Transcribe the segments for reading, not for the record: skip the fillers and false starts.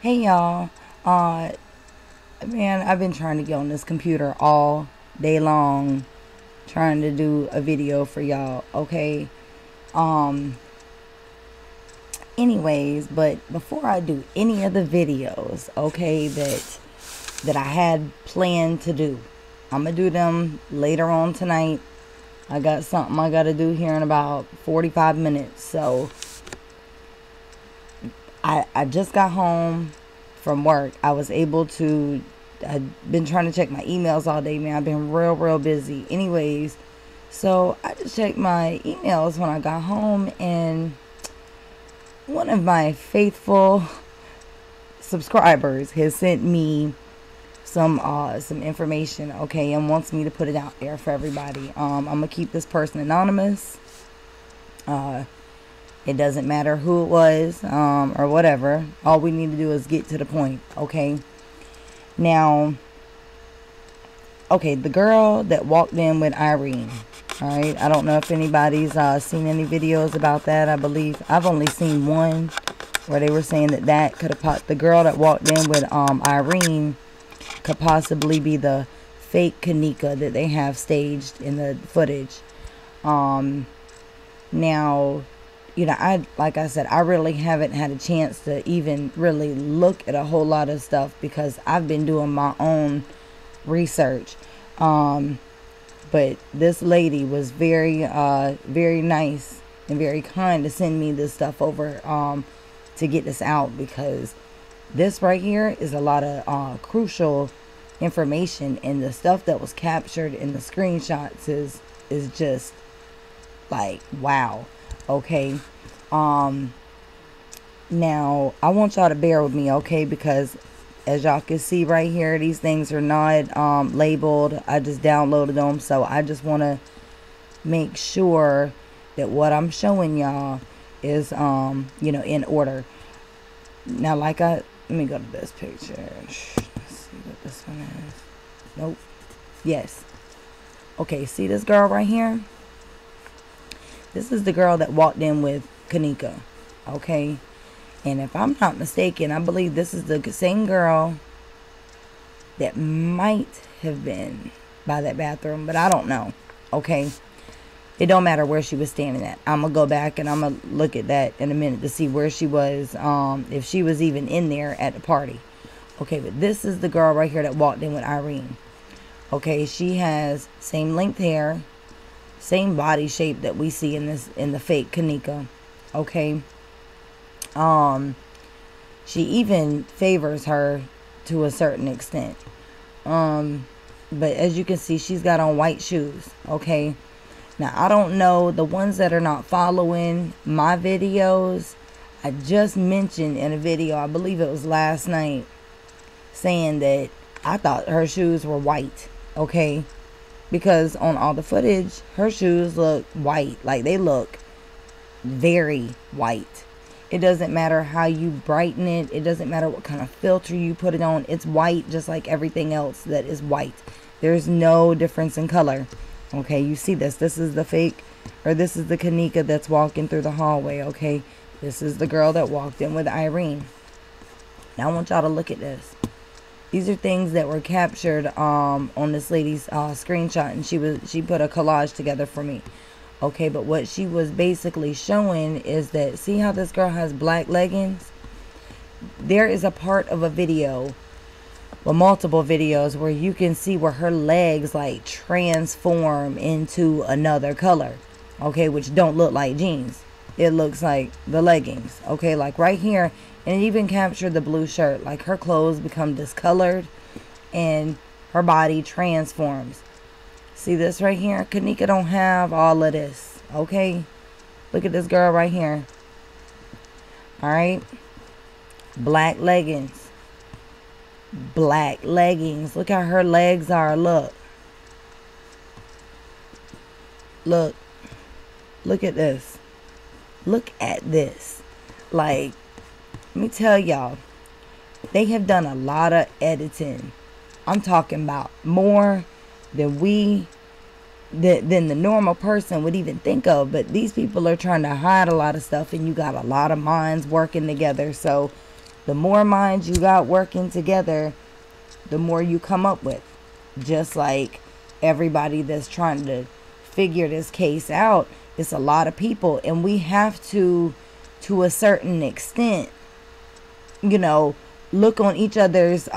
Hey y'all. Uh Man, I've been trying to get on this computer all day long trying to do a video for y'all, okay? Um Anyways, but before I do any of the videos, okay, that I had planned to do, I'm going to do them later on tonight. I got something I got to do here in about 45 minutes. So I just got home from work. I was able to, I've been trying to check my emails all day, man. I've been real busy. Anyways, so I just checked my emails when I got home, and one of my faithful subscribers has sent me some information, okay, and wants me to put it out there for everybody. I'm gonna keep this person anonymous. It doesn't matter who it was, or whatever. All we need to do is get to the point, okay? Now, okay, the girl that walked in with Irene, all right? I don't know if anybody's seen any videos about that. I believe I've only seen one where they were saying that could have the girl that walked in with Irene could possibly be the fake Kenneka that they have staged in the footage. Now, you know, like I said, I really haven't had a chance to even really look at a whole lot of stuff because I've been doing my own research. But this lady was very nice and very kind to send me this stuff over to get this out, because this right here is a lot of crucial information, and the stuff that was captured in the screenshots is just like, wow. Okay. Now I want y'all to bear with me, okay, because as y'all can see right here, these things are not labeled. I just downloaded them, so I just want to make sure that what I'm showing y'all is you know, in order. Now, let me go to this picture. Let's see what this one is. Nope. Yes. Okay, see this girl right here? This is the girl that walked in with Kenneka, okay? And if I'm not mistaken, I believe this is the same girl that might have been by that bathroom, but I don't know, okay? It don't matter where she was standing at. I'm going to go back and I'm going to look at that in a minute to see where she was, if she was even in there at the party. Okay, but this is the girl right here that walked in with Irene. Okay, she has same length hair, same body shape that we see in the fake Kenneka. Okay. She even favors her to a certain extent. But as you can see, she's got on white shoes. Okay. Now, I don't know, the ones that are not following my videos, I just mentioned in a video, I believe it was last night, saying that I thought her shoes were white. Okay. Because on all the footage, her shoes look white. Like, they look very white. It doesn't matter how you brighten it. It doesn't matter what kind of filter you put it on. It's white just like everything else that is white. There's no difference in color. Okay, you see this. This is the fake, or this is the Kenneka that's walking through the hallway, okay? This is the girl that walked in with Irene. Now I want y'all to look at this. These are things that were captured on this lady's screenshot, and she put a collage together for me. Okay, but what she was basically showing is that, see how this girl has black leggings? There is a part of a video, well, multiple videos, where you can see where her legs like transform into another color. Okay, which don't look like jeans. It looks like the leggings. Okay, like right here. And it even captured the blue shirt. Like, her clothes become discolored and her body transforms. See this right here? Kenneka don't have all of this. Okay? Look at this girl right here. Alright? Black leggings. Black leggings. Look how her legs are. Look. Look. Look at this. Look at this. Like, let me tell y'all, they have done a lot of editing. I'm talking about more than than the normal person would even think of. But these people are trying to hide a lot of stuff, and you got a lot of minds working together. So The more minds you got working together, the more you come up with. Just like everybody that's trying to figure this case out, it's a lot of people, and we have to a certain extent, you know, look on each other's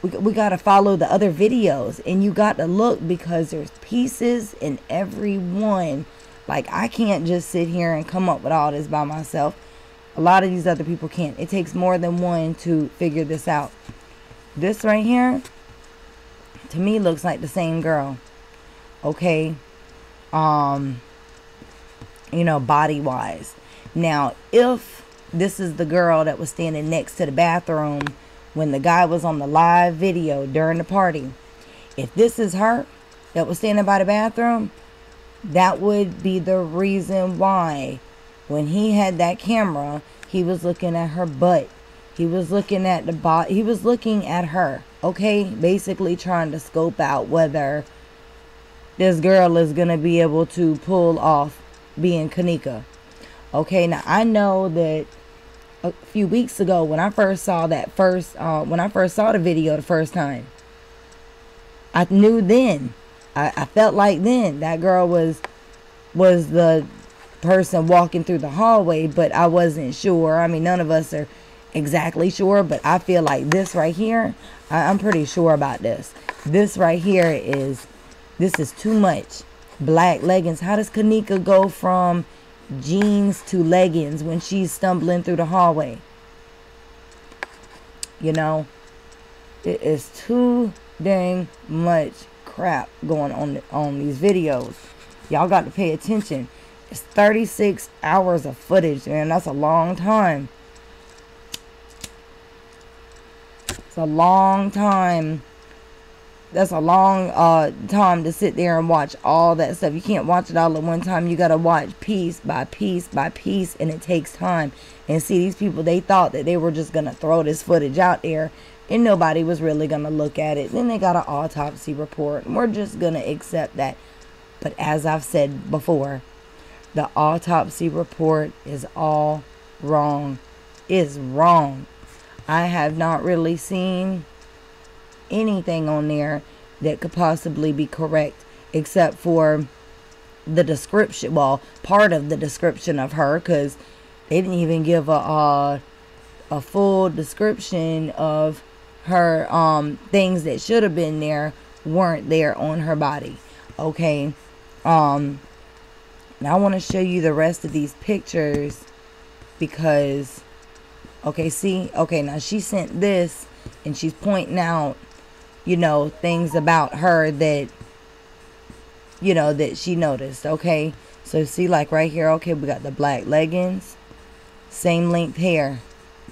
we got to follow the other videos, and you got to look, because there's pieces in every one. Like, I can't just sit here and come up with all this by myself. A lot of these other people can't. It takes more than one to figure this out. This right here, to me, looks like the same girl. Okay. You know, body wise. Now, if this is the girl that was standing next to the bathroom when the guy was on the live video during the party, if this is her that was standing by the bathroom, that would be the reason why when he had that camera, he was looking at her butt. He was looking at the body. He was looking at her. Okay, basically trying to scope out whether this girl is going to be able to pull off being Kenneka. Okay, now I know that a few weeks ago when I first saw the video the first time, I knew then, I felt like then that girl was the person walking through the hallway, but I wasn't sure. I mean, none of us are exactly sure, but I feel like this right here, I'm pretty sure about this. This right here this is too much. Black leggings. How does Kenneka go from jeans to leggings when she's stumbling through the hallway? You know, it is too dang much crap going on these videos. Y'all got to pay attention. It's 36 hours of footage, man. That's a long time. It's a long time. That's a long time to sit there and watch all that stuff. You can't watch it all at one time. You got to watch piece by piece by piece, and it takes time. And see, these people, they thought that they were just going to throw this footage out there, and nobody was really going to look at it. Then they got an autopsy report, and we're just going to accept that. But as I've said before, the autopsy report is all wrong. It's wrong. I have not really seen anything on there that could possibly be correct, except for the description. Well, part of the description of her, because they didn't even give a full description of her. Things that should have been there weren't there on her body. Okay. Now I want to show you the rest of these pictures, because okay, see, okay, now she sent this and she's pointing out, you know, things about her that, you know, that she noticed. Okay, so see, like right here, okay, we got the black leggings, same length hair.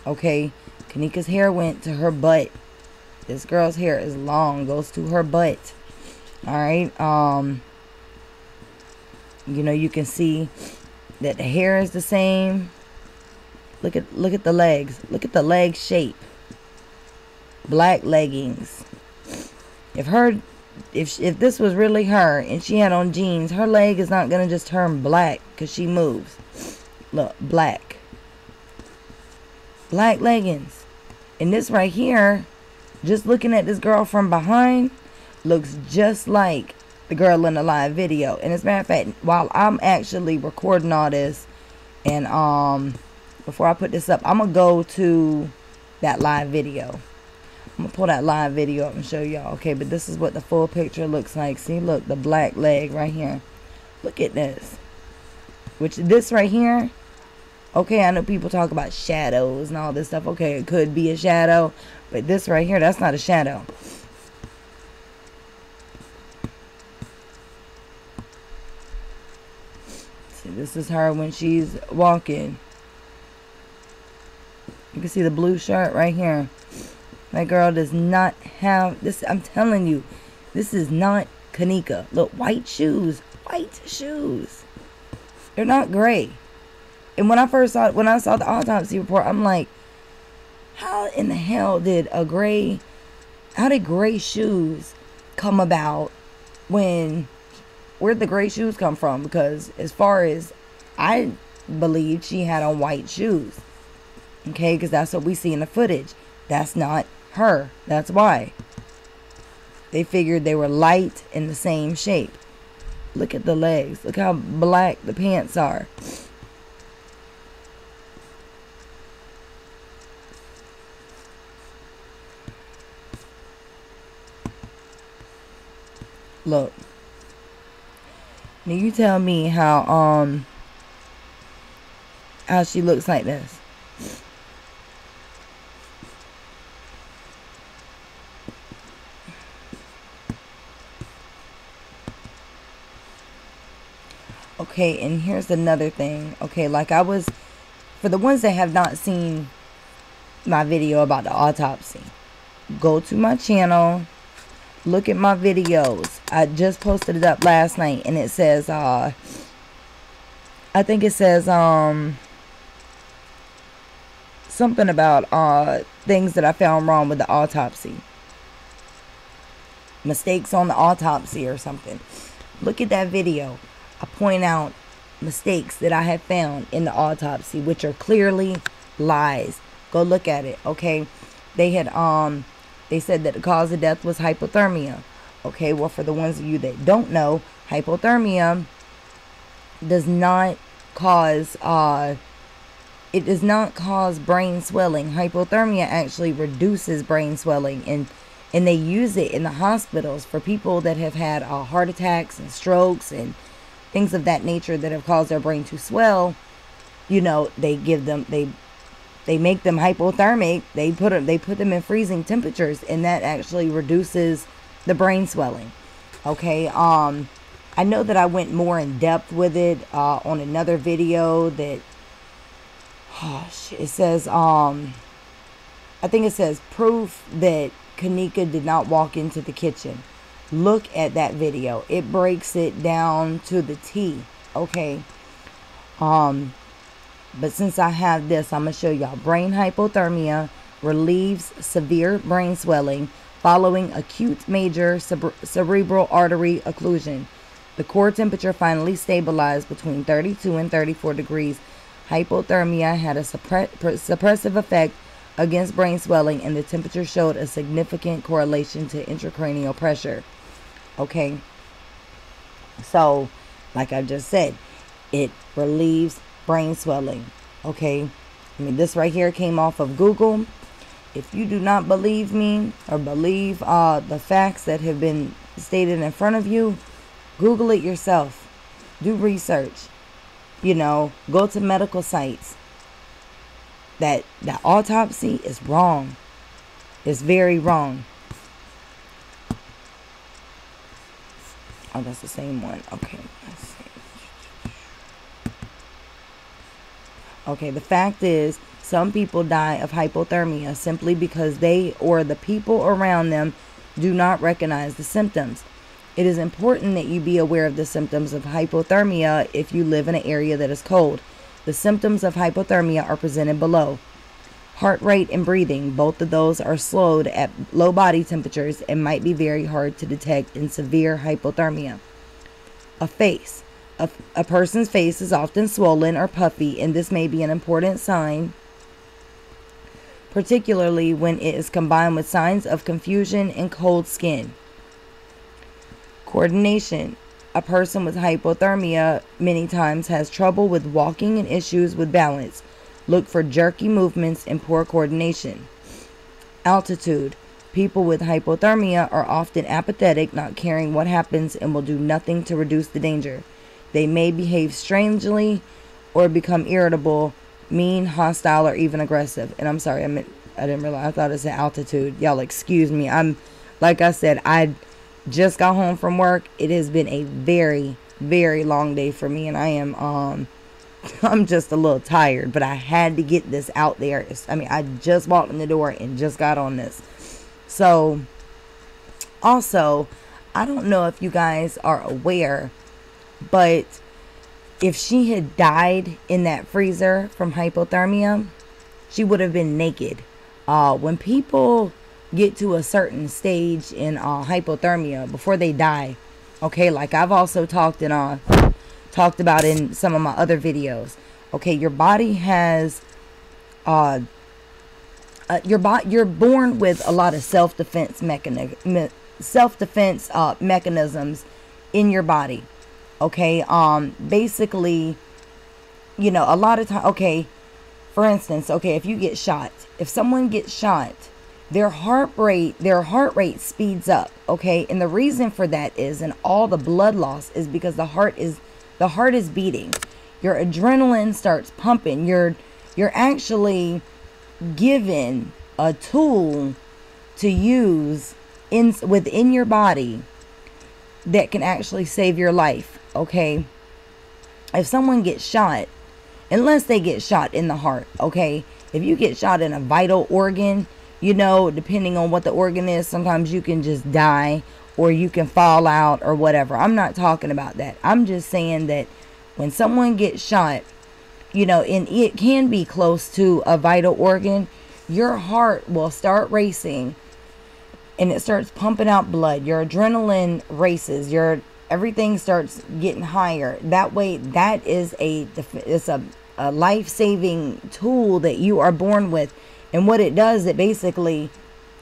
Okay, Kenneka's hair went to her butt. This girl's hair is long, goes to her butt. All right. You know, you can see that the hair is the same. Look at the legs. Look at the leg shape. Black leggings. If this was really her and she had on jeans, her leg is not gonna just turn black because she moves. Look, black leggings. And this right here, just looking at this girl from behind, looks just like the girl in the live video. And as a matter of fact, while I'm actually recording all this, and before I put this up, I'm gonna go to that live video. I'm gonna pull that live video up and show y'all. Okay, but this is what the full picture looks like. See, look, the black leg right here. Look at this. Which this right here, okay, I know people talk about shadows and all this stuff. Okay, it could be a shadow, but this right here, that's not a shadow. See, this is her when she's walking. You can see the blue shirt right here. That girl does not have this. I'm telling you, this is not Kenneka. Look, white shoes. White shoes. They're not gray. And when I saw the autopsy report, I'm like, how in the hell did gray shoes come about? Where'd the gray shoes come from? Because as far as I believe, she had on white shoes. Okay, because that's what we see in the footage. That's not her. That's why. They figured they were light in the same shape. Look at the legs. Look how black the pants are. Look. Now you tell me how she looks like this. Okay, and here's another thing. Okay, like for the ones that have not seen my video about the autopsy, go to my channel, look at my videos. I just posted it up last night, and it says, I think it says, something about, things that I found wrong with the autopsy. Mistakes on the autopsy or something. Look at that video. I point out mistakes that I have found in the autopsy, which are clearly lies. Go look at it, okay? They had, they said that the cause of death was hypothermia. Okay, well, for the ones of you that don't know, hypothermia does not cause, it does not cause brain swelling. Hypothermia actually reduces brain swelling, and they use it in the hospitals for people that have had heart attacks and strokes and things of that nature that have caused their brain to swell. You know, they give them, they make them hypothermic. They put them in freezing temperatures, and that actually reduces the brain swelling. Okay, I know that I went more in depth with it on another video that it says I think it says proof that Kenneka did not walk into the kitchen. Look at that video. It breaks it down to the T. Okay. But since I have this, I'm going to show y'all. Brain hypothermia relieves severe brain swelling following acute major cerebral artery occlusion. The core temperature finally stabilized between 32 and 34 degrees. Hypothermia had a suppressive effect against brain swelling, and the temperature showed a significant correlation to intracranial pressure. Okay. So, like I just said, it relieves brain swelling. Okay, I mean, this right here came off of Google. If you do not believe me or believe the facts that have been stated in front of you, Google it yourself. Do research. You know, go to medical sites. That autopsy is wrong. It's very wrong. Oh, that's the same one. Okay, let's see. Okay, the fact is, some people die of hypothermia simply because they or the people around them do not recognize the symptoms. It is important that you be aware of the symptoms of hypothermia if you live in an area that is cold. The symptoms of hypothermia are presented below. Heart rate and breathing, both of those are slowed at low body temperatures and might be very hard to detect in severe hypothermia. A face. A person's face is often swollen or puffy, and this may be an important sign, particularly when it is combined with signs of confusion and cold skin. Coordination. A person with hypothermia many times has trouble with walking and issues with balance. Look for jerky movements and poor coordination. Altitude. People with hypothermia are often apathetic, not caring what happens, and will do nothing to reduce the danger. They may behave strangely or become irritable, mean, hostile, or even aggressive. And I'm sorry, I didn't realize. I thought it said altitude. Y'all excuse me. Like I said, I just got home from work. It has been a very, very long day for me, and I am I'm just a little tired, but I had to get this out there. I just walked in the door and just got on this. So, also, I don't know if you guys are aware, but if she had died in that freezer from hypothermia, she would have been naked. When people get to a certain stage in hypothermia before they die, okay, like I've also talked about in some of my other videos, okay, your body has you're born with a lot of self-defense mechanisms in your body. Okay, basically, you know, a lot of time, okay, for instance, okay, if someone gets shot, their heart rate speeds up, okay? And the reason for that is, and all the blood loss is because the heart is beating. Your adrenaline starts pumping. You're actually given a tool to use within your body that can actually save your life, okay? If someone gets shot, unless they get shot in the heart, okay? If you get shot in a vital organ, you know, depending on what the organ is, sometimes you can just die or you can fall out or whatever. I'm not talking about that. I'm just saying that when someone gets shot, you know, and it can be close to a vital organ, your heart will start racing and it starts pumping out blood. Your adrenaline races. Everything starts getting higher. That way, that is it's a life-saving tool that you are born with. And what it does, it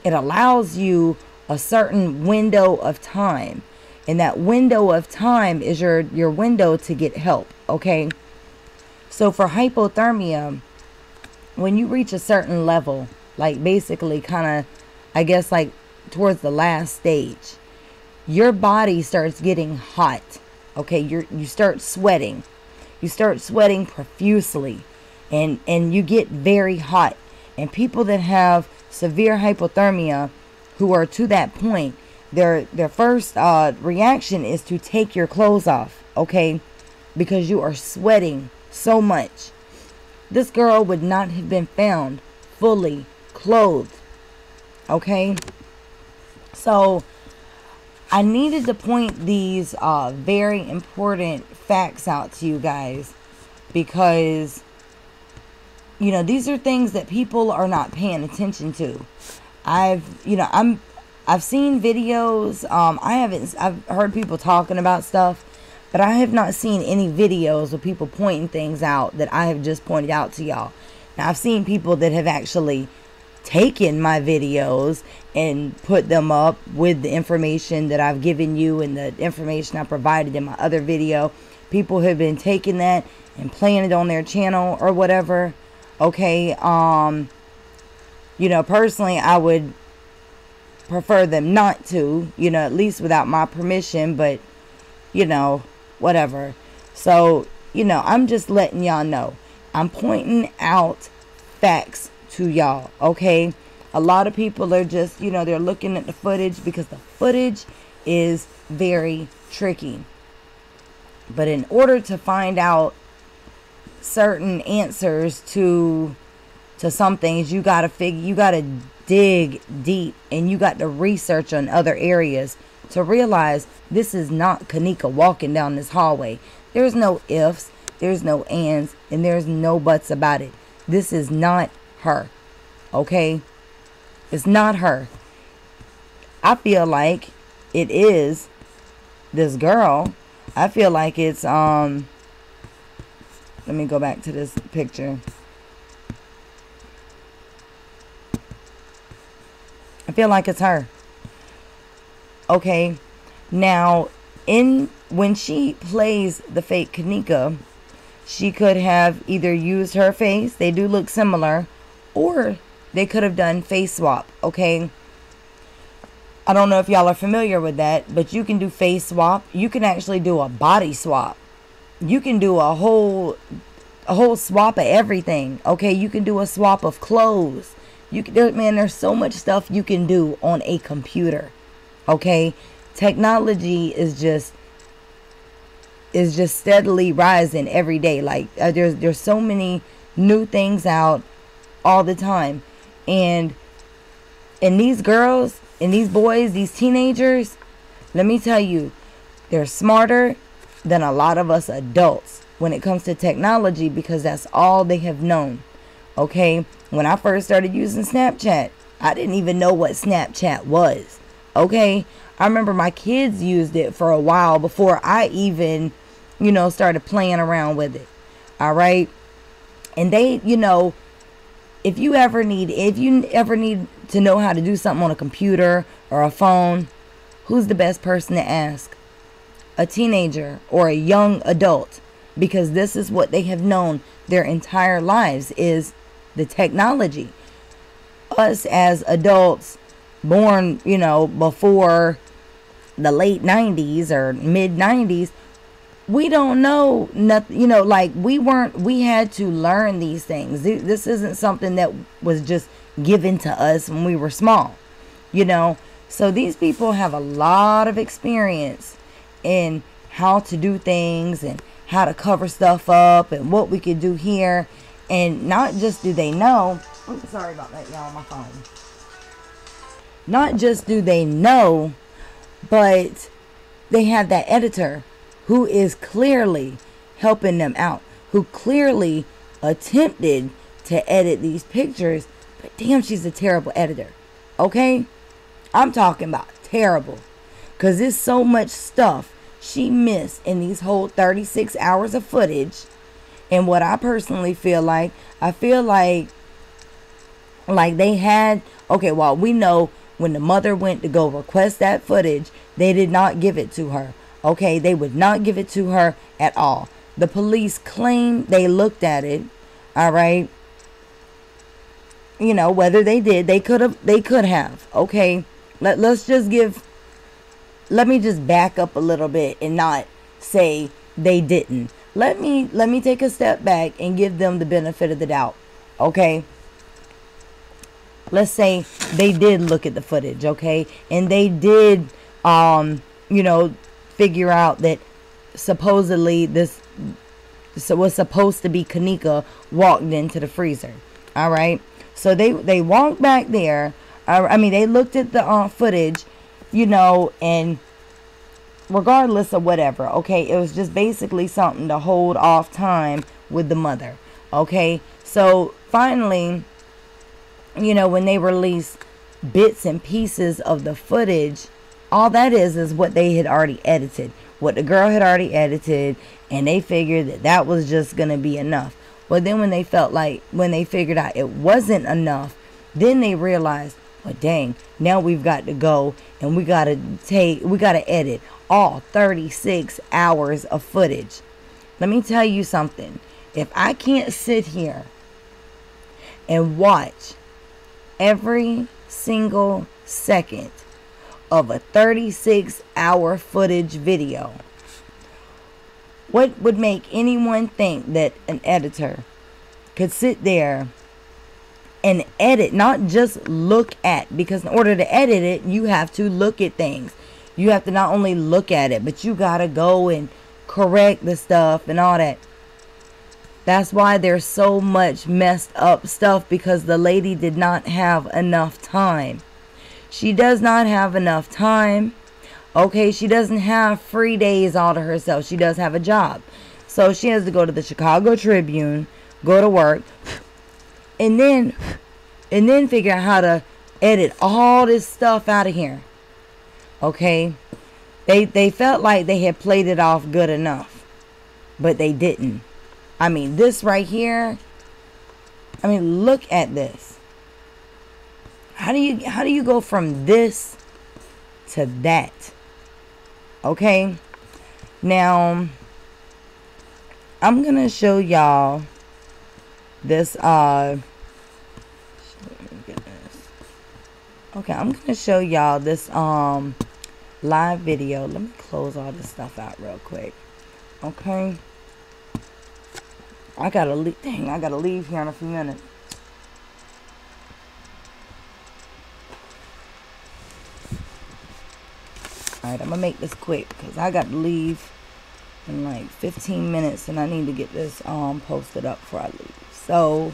allows you a certain window of time. And that window of time is your window to get help, okay? So for hypothermia, when you reach a certain level, like basically kind of, I guess like towards the last stage, your body starts getting hot, okay? You start sweating. You start sweating profusely and you get very hot. And people that have severe hypothermia who are to that point, their first reaction is to take your clothes off, okay? Because you are sweating so much. This girl would not have been found fully clothed, okay? So I needed to point these very important facts out to you guys because, you know, these are things that people are not paying attention to. I've seen videos. I've heard people talking about stuff, but I have not seen any videos of people pointing things out that I have just pointed out to y'all. Now, I've seen people that have actually taken my videos and put them up with the information that I've given you and the information I provided in my other video. People have been taking that and playing it on their channel or whatever. Okay, you know, personally, I would prefer them not to, you know, at least without my permission, but, you know, whatever. So, you know, I'm just letting y'all know. I'm pointing out facts to y'all, okay? A lot of people are just, you know, they're looking at the footage because the footage is very tricky. But in order to find out certain answers to some things, you gotta dig deep and you got to research on other areas to realize this is not Kenneka walking down this hallway. There's no ifs, there's no ands, and there's no buts about it. This is not her, okay? It's not her. I feel like it is this girl. I feel like it's let me go back to this picture. I feel like it's her. Okay. Now, when she plays the fake Kenneka, she could have either used her face. They do look similar. Or they could have done face swap. Okay. I don't know if y'all are familiar with that, but you can do face swap. You can actually do a body swap. You can do a whole swap of everything. Okay, you can do a swap of clothes. There's so much stuff you can do on a computer. Okay, technology is just steadily rising every day. Like there's so many new things out all the time, and these girls and these boys, these teenagers, let me tell you, they're smarter than a lot of us adults when it comes to technology because that's all they have known. Okay, when I first started using Snapchat, I didn't even know what Snapchat was. Okay, I remember my kids used it for a while before I even, you know, started playing around with it. All right, and they, you know, If you ever need to know how to do something on a computer or a phone, who's the best person to ask? A teenager or a young adult, because this is what they have known their entire lives, is the technology. Us as adults born, before the late 90s or mid 90s, we don't know nothing, like we had to learn these things. This isn't something that was just given to us when we were small, so these people have a lot of experience in how to do things and how to cover stuff up and what we could do here. And not just do they know, sorry about that, y'all, my phone. Not just do they know, but they have that editor who is clearly helping them out, who clearly attempted to edit these pictures, but damn, she's a terrible editor. Okay? I'm talking about terrible. Because there's so much stuff she missed in these whole 36 hours of footage. And what I personally feel like, I feel like they had, okay, well, we know when the mother went to go request that footage, they did not give it to her. Okay, they would not give it to her at all. The police claim they looked at it, all right? Whether they did, they could have, okay? Let me just back up a little bit and not say they didn't. Let me take a step back and give them the benefit of the doubt, okay? Let's say they did look at the footage, okay? And they did, figure out that supposedly this was supposed to be Kenneka walked into the freezer, all right? So they walked back there. They looked at the footage, and regardless of whatever, okay, it was just basically something to hold off time with the mother, okay? So finally, when they released bits and pieces of the footage, all that is what they had already edited, what the girl had already edited, and they figured that was just going to be enough. But then when they figured out it wasn't enough, then they realized, well, dang, now we've got to go and we got to edit all 36 hours of footage. Let me tell you something. If I can't sit here and watch every single second of a 36-hour footage video, what would make anyone think that an editor could sit there and edit, not just look at? Because in order to edit it, you have to look at things. You have to not only look at it, but you gotta go and correct the stuff and all that. That's why there's so much messed up stuff, because the lady did not have enough time. She does not have enough time. Okay, she doesn't have free days all to herself. She does have a job. So she has to go to the Chicago Tribune, go to work, and then figure out how to edit all this stuff out of here. Okay? They felt like they had played it off good enough, but they didn't. This right here, look at this. How do you go from this to that? Okay? Now, I'm going to show y'all this, okay, I'm going to show y'all this, live video. Let me close all this stuff out real quick. Okay? I gotta leave. Dang, I gotta leave here in a few minutes. Alright, I'm gonna make this quick because I got to leave in like 15 minutes and I need to get this posted up before I leave. So,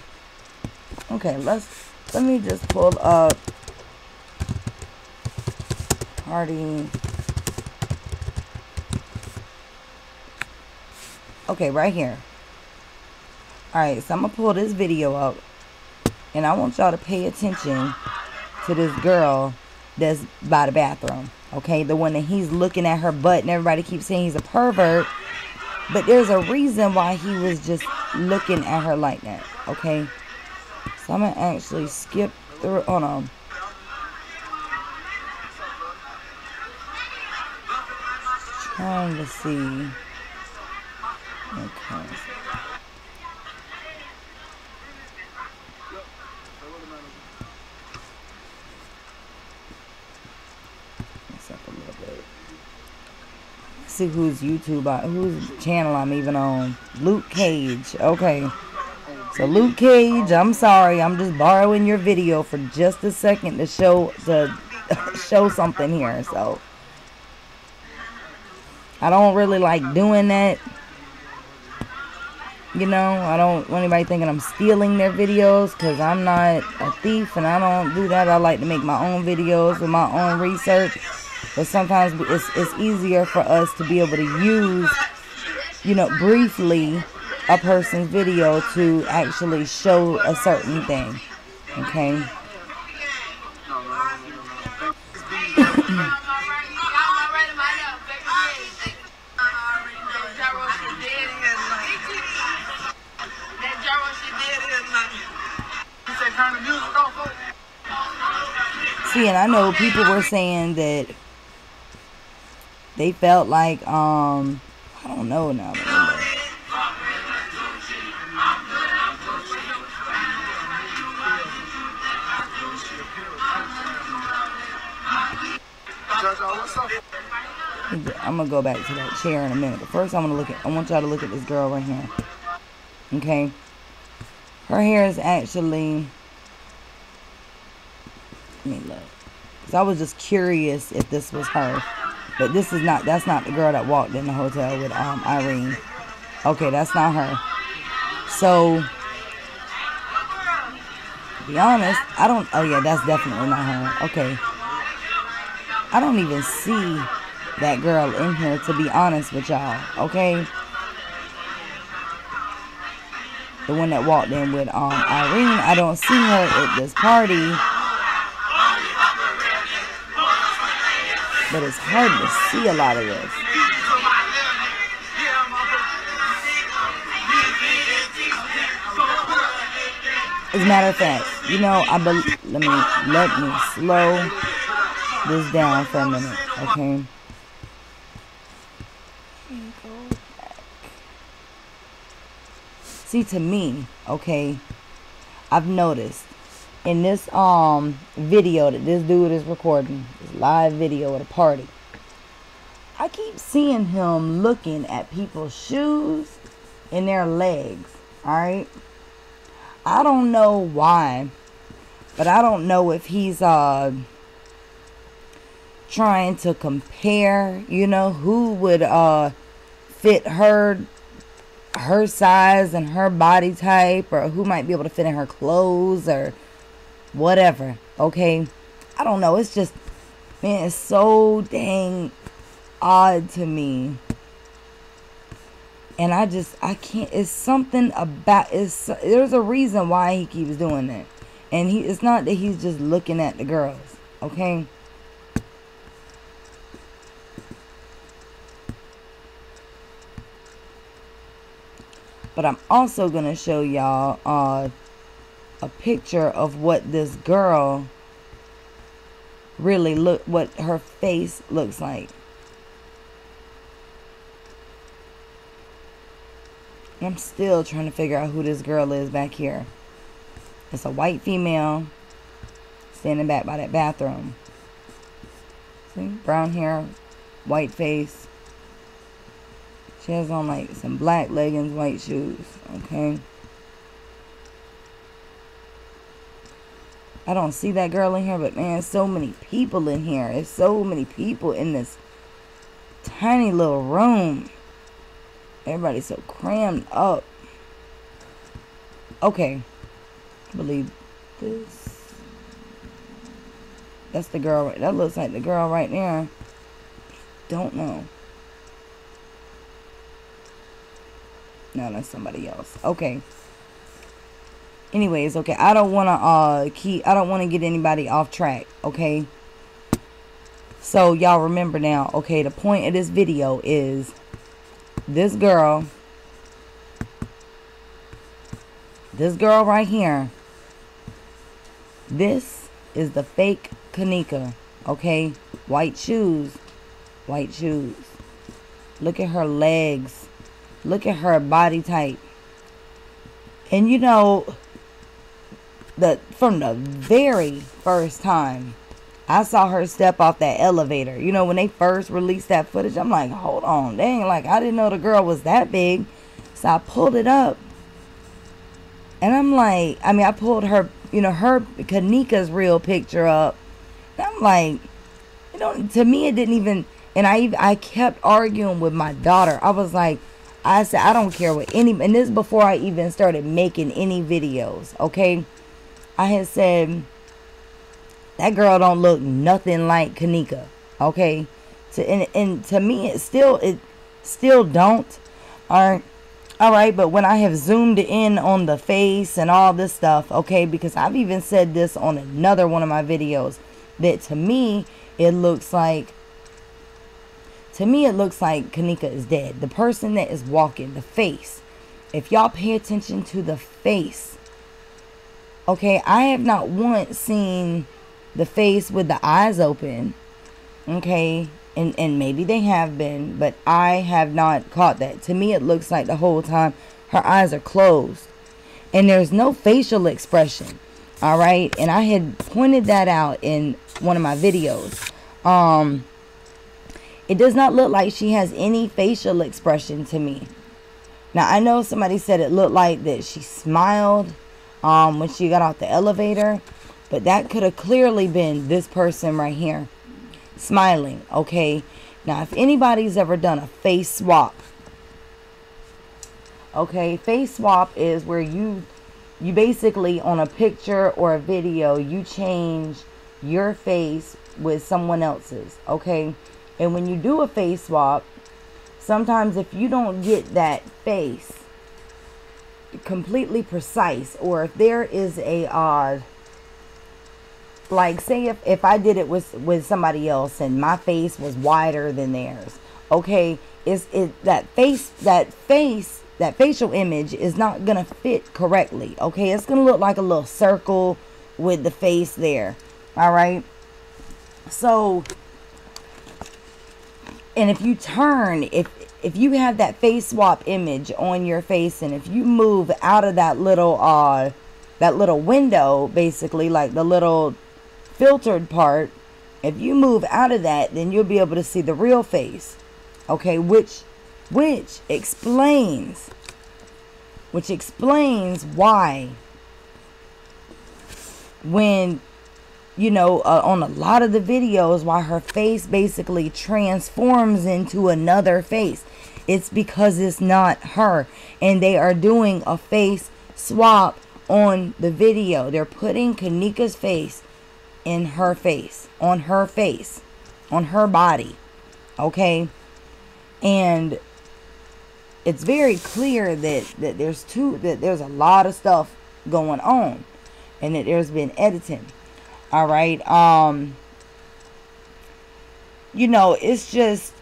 okay, let me just pull up party. Okay, right here. Alright, so I'm going to pull this video up. And I want y'all to pay attention to this girl that's by the bathroom. Okay, the one that he's looking at her butt and everybody keeps saying he's a pervert. But there's a reason why he was just looking at her like that. Okay, So I'm gonna actually skip through. Hold on. Trying to see. Okay. Let's up a little bit. See whose whose channel I'm even on. Luke Cage. Okay. So Luke Cage, I'm sorry, I'm just borrowing your video for just a second to show something here. So I don't really like doing that. You know, I don't want anybody thinking I'm stealing their videos, because I'm not a thief and I don't do that. I like to make my own videos with my own research. But sometimes it's easier for us to be able to use, you know, briefly a person's video to actually show a certain thing. Okay. See, and I know people were saying that they felt like, I don't know now. I'm gonna go back to that chair in a minute, but first I want y'all to look at this girl right here. Okay, her hair is actually, let me look, because I was just curious if this was her, but this is not. That's not the girl that walked in the hotel with Irene. Okay, that's not her. So, to be honest, I don't. Oh yeah, that's definitely not her. Okay, I don't even see that girl in here, to be honest with y'all. Okay, the one that walked in with Irene, I don't see her at this party, but it's hard to see a lot of this. As a matter of fact, you know, let me slow this down for a minute, okay? See, to me, okay, I've noticed in this video that this dude is recording, this live video at a party, I keep seeing him looking at people's shoes and their legs. Alright, I don't know why, but I don't know if he's trying to compare, you know, who would fit her size and her body type, or who might be able to fit in her clothes or whatever. Okay, I don't know. It's just, man, it's so dang odd to me, and I can't. It's something about there's a reason why he keeps doing that, and it's not that he's just looking at the girls. Okay. But I'm also going to show y'all a picture of what this girl really what her face looks like. I'm still trying to figure out who this girl is back here. It's a white female standing back by that bathroom. See? Brown hair, white face. She has on like some black leggings, white shoes. Okay. I don't see that girl in here, but man, so many people in here. There's so many people in this tiny little room. Everybody's so crammed up. Okay. I believe this. That's the girl. That looks like the girl right there. Don't know. No, that's somebody else. Okay. Anyways, okay. I don't want to get anybody off track, okay? So y'all remember now, okay, the point of this video is this girl right here This is the fake Kenneka, okay? White shoes. White shoes. Look at her legs. Look at her body type. And you know, from the very first time I saw her step off that elevator, you know, when they first released that footage, I'm like, hold on, dang, like, I didn't know the girl was that big. So I pulled it up. And I'm like, I mean, I pulled her, you know, her Kenneka's real picture up. And I'm like, you know, to me, it didn't even, and I kept arguing with my daughter. I was like, I said, I don't care what any, and this is before I even started making any videos, okay? I had said, that girl don't look nothing like Kenneka, okay? And to me, it still don't. All right, but when I have zoomed in on the face and all this stuff, okay, because I've even said this on another one of my videos, that to me, it looks like Kenneka is dead. The person that is walking, the face. If y'all pay attention to the face, okay, I have not once seen the face with the eyes open, okay, and maybe they have been, but I have not caught that. To me, it looks like the whole time her eyes are closed, and there's no facial expression, all right, and I had pointed that out in one of my videos. It does not look like she has any facial expression to me. Now, I know somebody said it looked like that she smiled when she got off the elevator, but that could have clearly been this person right here smiling, okay? Now, if anybody's ever done a face swap, okay, face swap is where you basically, on a picture or a video, you change your face with someone else's, okay? And when you do a face swap, sometimes if you don't get that face completely precise, or if there is a like, say if I did it with somebody else and my face was wider than theirs, okay, that facial image is not gonna fit correctly, okay? It's gonna look like a little circle with the face there, all right? So, and if you turn, if you have that face swap image on your face, and if you move out of that little window, basically, like the little filtered part, if you move out of that, then you'll be able to see the real face, okay? Which explains why, when, you know, on a lot of the videos, why her face basically transforms into another face. It's because it's not her, and they are doing a face swap on the video. They're putting Kenneka's face in her face, on her body, okay? And it's very clear that there's a lot of stuff going on, and that there's been editing. All right. You know, it's just,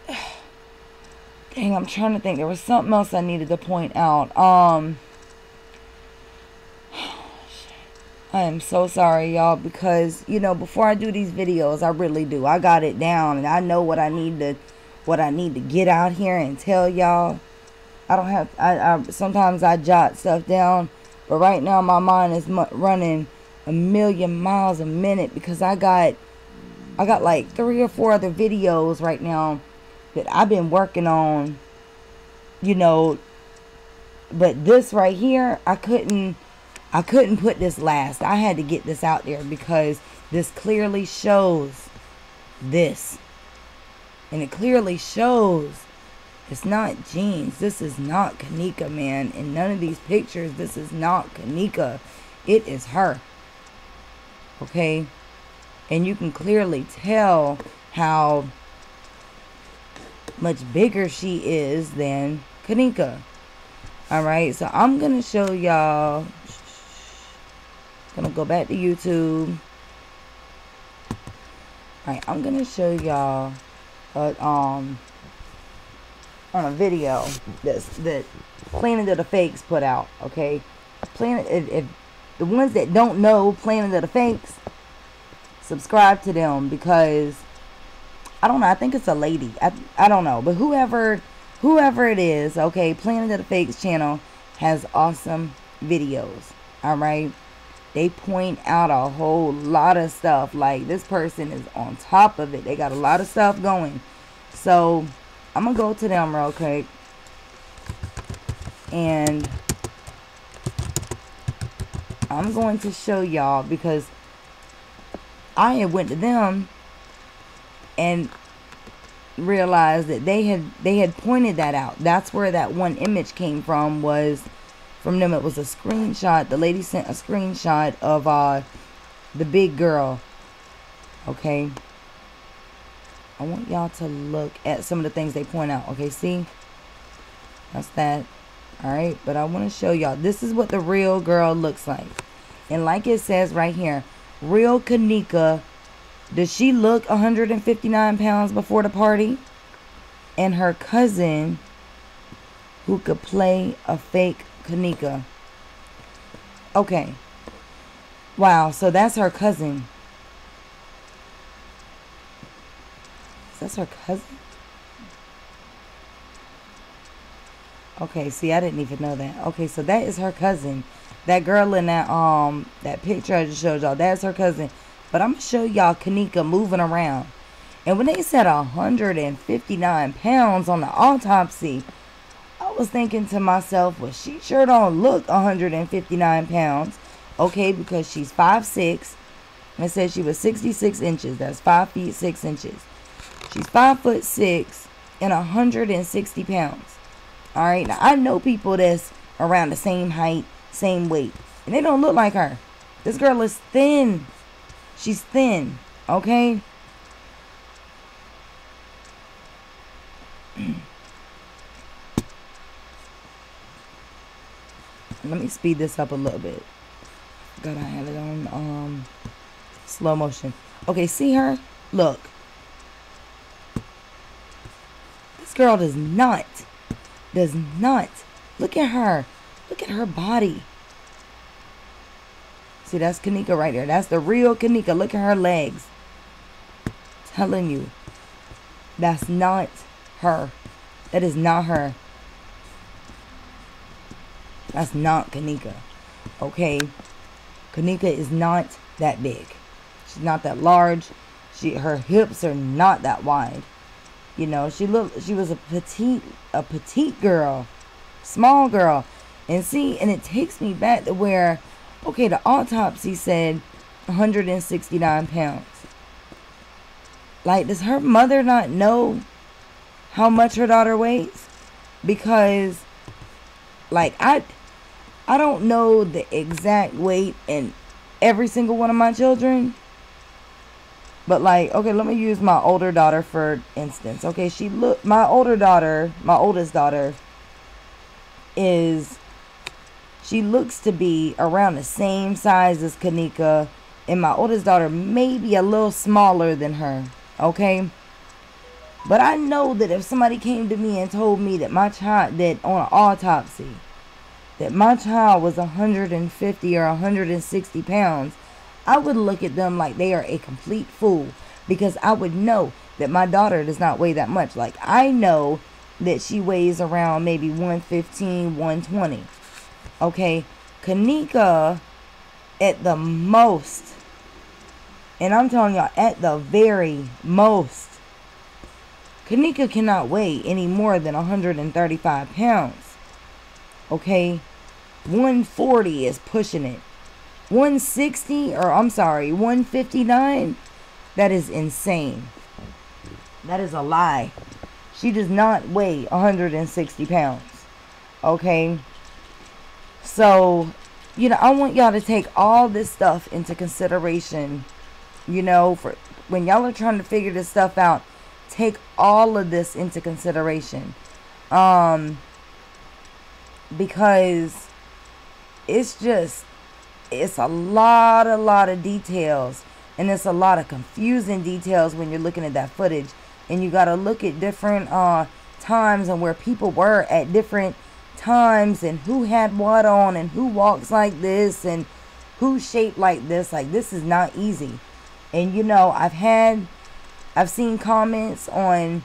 dang, I'm trying to think. There was something else I needed to point out. I am so sorry, y'all, because, you know, before I do these videos, I really do. I got it down, and I know what I need to get out here and tell y'all. I don't have, sometimes I jot stuff down, but right now my mind is running a million miles a minute, because I got like 3 or 4 other videos right now that I've been working on, you know, but this right here, I couldn't put this last. I had to get this out there, because this clearly shows this, and it clearly shows it's not jeans. This is not Kenneka, man. In none of these pictures, this is not Kenneka. It is her. Okay, and you can clearly tell how much bigger she is than Kenneka. All right, so I'm gonna show y'all. Gonna go back to YouTube. All right, I'm gonna show y'all on a video that Planet of the Fakes put out. Okay, if the ones that don't know Planet of the Fakes, subscribe to them, because I don't know, I think it's a lady. I don't know, but whoever it is, okay, Planet of the Fakes channel has awesome videos. All right, they point out a whole lot of stuff. Like, this person is on top of it. They got a lot of stuff going. So I'm gonna go to them real quick, and I'm going to show y'all, because I had went to them and realized that they had pointed that out. That's where that one image came from, was from them. It was a screenshot. The lady sent a screenshot of the big girl. Okay, I want y'all to look at some of the things they point out. Okay, see, that's that. All right, but I want to show y'all, this is what the real girl looks like. And like it says right here, real Kenneka, does she look 159 pounds before the party? And her cousin, who could play a fake Kenneka. Okay, wow, so that's her cousin. That's her cousin? Okay, see, I didn't even know that. Okay, so that is her cousin. That girl in that picture I just showed y'all, that's her cousin. But I'm going to show y'all Kenneka moving around. And when they said 159 pounds on the autopsy, I was thinking to myself, well, she sure don't look 159 pounds. Okay, because she's 5'6". It says she was 66 inches. That's 5 feet 6 inches. She's 5'6" and 160 pounds. All right, now I know people that's around the same height, same weight, and they don't look like her. This girl is thin. She's thin, okay? Let me speed this up a little bit. God, I have it on slow motion. Okay, see her? Look. This girl does not. Look at her. Look at her body. See, that's Kenneka right there. That's the real Kenneka. Look at her legs. Telling you, that's not her. That is not her. That's not Kenneka. Okay, Kenneka is not that big. She's not that large. Her hips are not that wide. You know, she was a petite girl, small girl. And see, and it takes me back to where, okay, the autopsy said 169 pounds. Like, does her mother not know how much her daughter weighs? Because, like, I don't know the exact weight in every single one of my children. But, like, okay, let me use my older daughter for instance. Okay, my oldest daughter she looks to be around the same size as Kenneka. And my oldest daughter may be a little smaller than her. Okay? But I know that if somebody came to me and told me that my child, that on an autopsy, that my child was 150 or 160 pounds, I would look at them like they are a complete fool, because I would know that my daughter does not weigh that much. Like, I know that she weighs around maybe 115, 120. Okay, Kenneka at the most, and I'm telling y'all, at the very most, Kenneka cannot weigh any more than 135 pounds. Okay, 140 is pushing it. 160, or I'm sorry, 159, that is insane. That is a lie. She does not weigh 160 pounds. Okay? So, you know, I want y'all to take all this stuff into consideration. You know, for when y'all are trying to figure this stuff out, take all of this into consideration. Because it's a lot of details, and it's a lot of confusing details when you're looking at that footage, and you got to look at different times and where people were at different times, and who had what on, and who walks like this, and who's shaped like this. Like, this is not easy. And you know, I've seen comments on,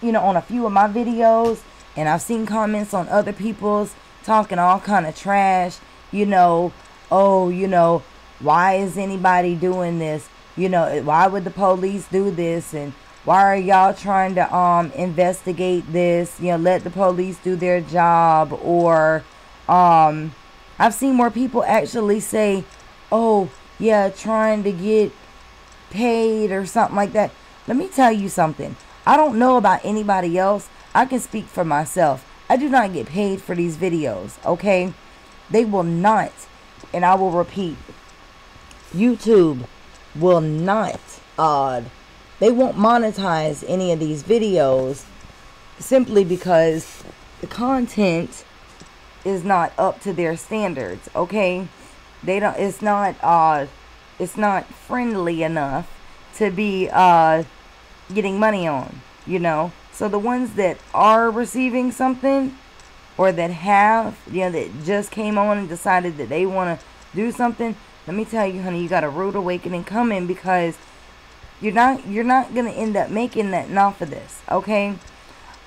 you know, on a few of my videos, and I've seen comments on other people's talking all kind of trash, you know, oh, you know, why is anybody doing this? You know, why would the police do this? And why are y'all trying to investigate this? You know, let the police do their job. Or I've seen more people actually say, oh, yeah, trying to get paid or something like that. Let me tell you something. I don't know about anybody else. I can speak for myself. I do not get paid for these videos, okay? They will not, and I will repeat, YouTube will not, they won't monetize any of these videos simply because the content is not up to their standards, okay? They don't, it's not friendly enough to be getting money on, you know. So the ones that are receiving something, or that have, you know, that just came on and decided that they want to do something, let me tell you, honey, you got a rude awakening coming, because you're not going to end up making that off of this, okay?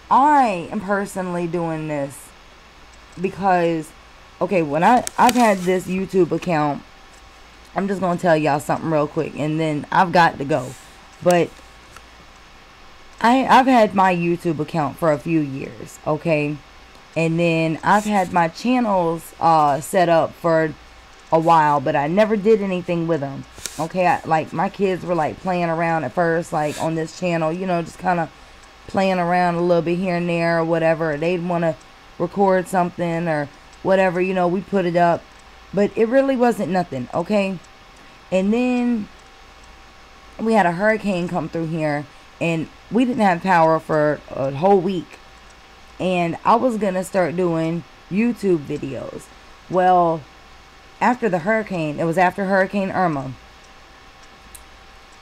I am personally doing this because, okay, when I've had this YouTube account, I'm just going to tell y'all something real quick, and then I've got to go. But I've had my YouTube account for a few years, okay? And then I've had my channels set up for a while, but I never did anything with them, okay? Like, my kids were, like, playing around at first, like, on this channel, you know, just kind of playing around a little bit here and there or whatever. They'd want to record something or whatever, you know, we put it up. But it really wasn't nothing, okay? And then we had a hurricane come through here, and we didn't have power for a whole week. And I was going to start doing YouTube videos. Well, after the hurricane, it was after Hurricane Irma,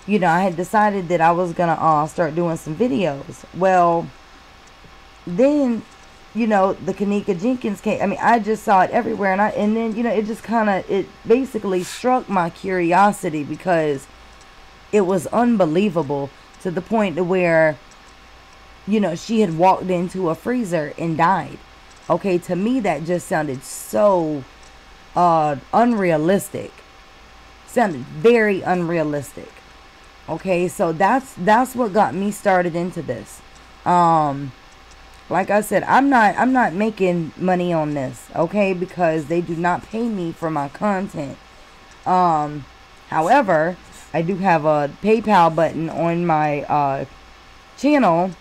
you know, I had decided that I was going to start doing some videos. Well, then, you know, the Kenneka Jenkins came. I mean, I just saw it everywhere. And then, you know, it just kind of, it basically struck my curiosity, because it was unbelievable, to the point to where, you know, she had walked into a freezer and died. Okay, to me, that just sounded so unrealistic. Sounded very unrealistic. Okay, so that's what got me started into this. Like I said, I'm not making money on this, okay, because they do not pay me for my content. However, I do have a PayPal button on my channel.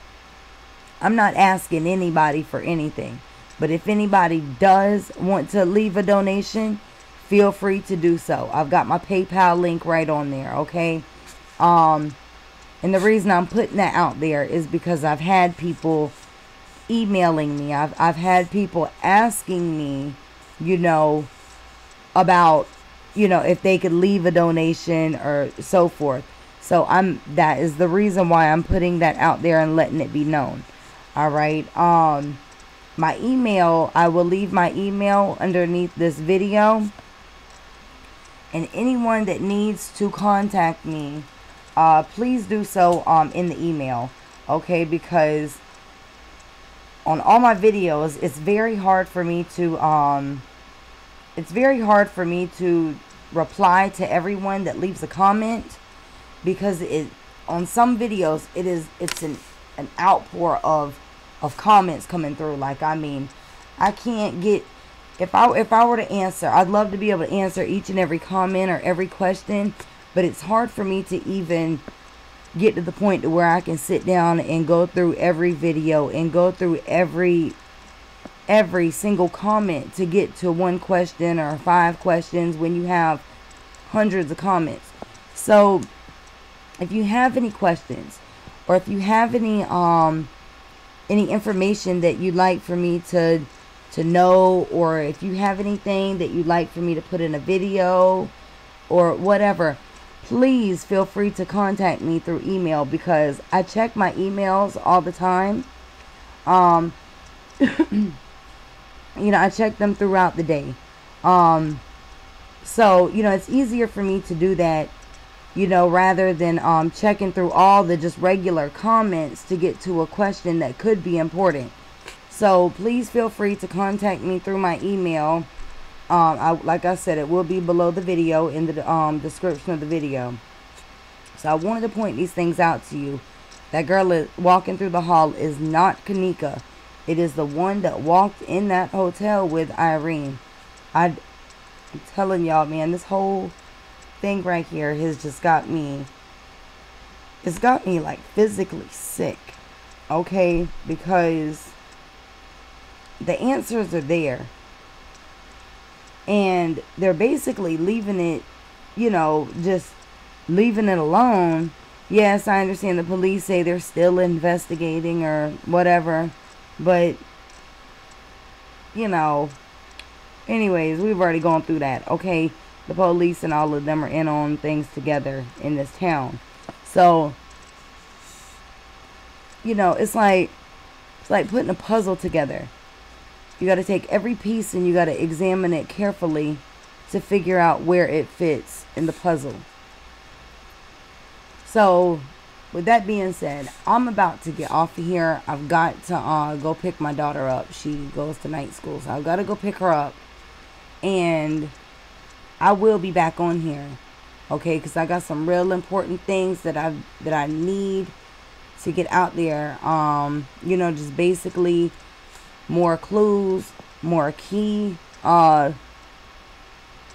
I'm not asking anybody for anything, but if anybody does want to leave a donation, feel free to do so. I've got my PayPal link right on there, okay? And the reason I'm putting that out there is because I've had people emailing me. I've had people asking me, you know, about, you know, if they could leave a donation or so forth. So that is the reason why I'm putting that out there and letting it be known. All right. My email, I will leave my email underneath this video. And anyone that needs to contact me, please do so in the email. Okay, because on all my videos, it's very hard for me to reply to everyone that leaves a comment, because on some videos it's an outpour of comments coming through. Like, I mean, I can't get, if I were to answer, I'd love to be able to answer each and every comment or every question, but it's hard for me to even get to the point to where I can sit down and go through every video and go through every single comment to get to one question or 5 questions when you have hundreds of comments. So if you have any questions, or if you have any information that you'd like for me to know, or if you have anything that you'd like for me to put in a video or whatever, please feel free to contact me through email, because I check my emails all the time. You know, I check them throughout the day. So, you know, it's easier for me to do that you know, rather than checking through all the just regular comments to get to a question that could be important. So please feel free to contact me through my email. Like I said, it will be below the video in the description of the video. So I wanted to point these things out to you. That girl is walking through the hall is not Kenneka. It is the one that walked in that hotel with Irene. I'm telling y'all, man, this whole thing right here has just got me. It's got me like physically sick. Okay? Because the answers are there. And they're basically leaving it, you know, just leaving it alone. Yes, I understand the police say they're still investigating or whatever. But, you know, anyways, we've already gone through that. Okay? The police and all of them are in on things together in this town. So, you know, it's like putting a puzzle together. You got to take every piece and you got to examine it carefully to figure out where it fits in the puzzle. So, with that being said, I'm about to get off of here. I've got to go pick my daughter up. She goes to night school, so I've got to go pick her up. And I will be back on here, okay? Because I got some real important things that I need to get out there. You know, just basically more clues, more key, you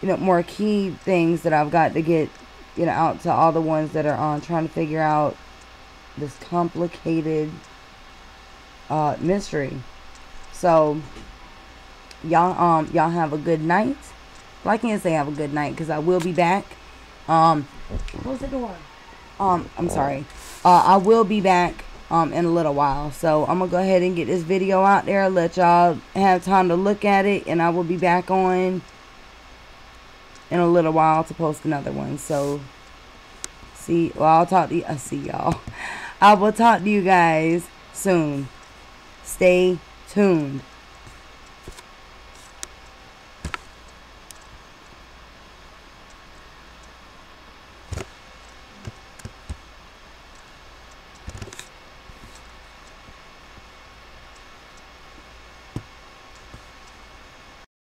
know, more key things that I've got to get, you know, out to all the ones that are trying to figure out this complicated mystery. So y'all have a good night. Well, I can't say have a good night because I will be back. Close the door. I'm sorry. I will be back in a little while. So I'm gonna go ahead and get this video out there, let y'all have time to look at it, and I will be back on in a little while to post another one. So I'll talk to you. I see y'all. I will talk to you guys soon. Stay tuned.